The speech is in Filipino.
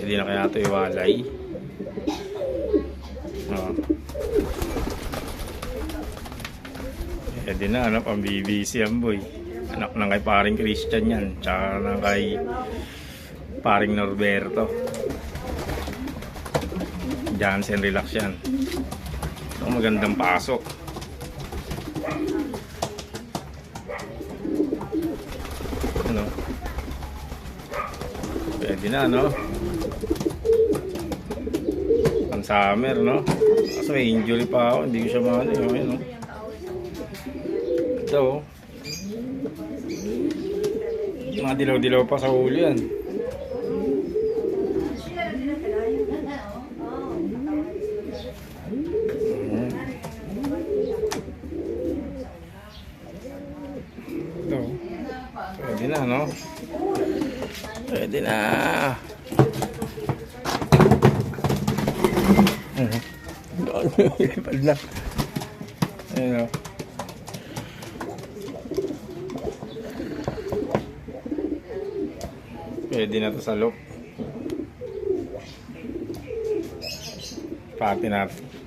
Pwede na kaya ito iwalay. Oh. Pwede na, ano, pang BBC yan, boy. Anak ng kay paring Christian yan. Tsaka ng kay paring Norberto. Jansen Relax yan. Ito, magandang pasok. Ano? Pwede na, no? Pang summer, no? Kasi may injury pa ako. Hindi ko siya maano yun, no? Ito, oh. Mga dilaw-dilaw pa sa ulo yan. Ito. Pwede na, no? Pwede na. Lipad na. Ayun, o. Pwede na to sa loop. Pati natin.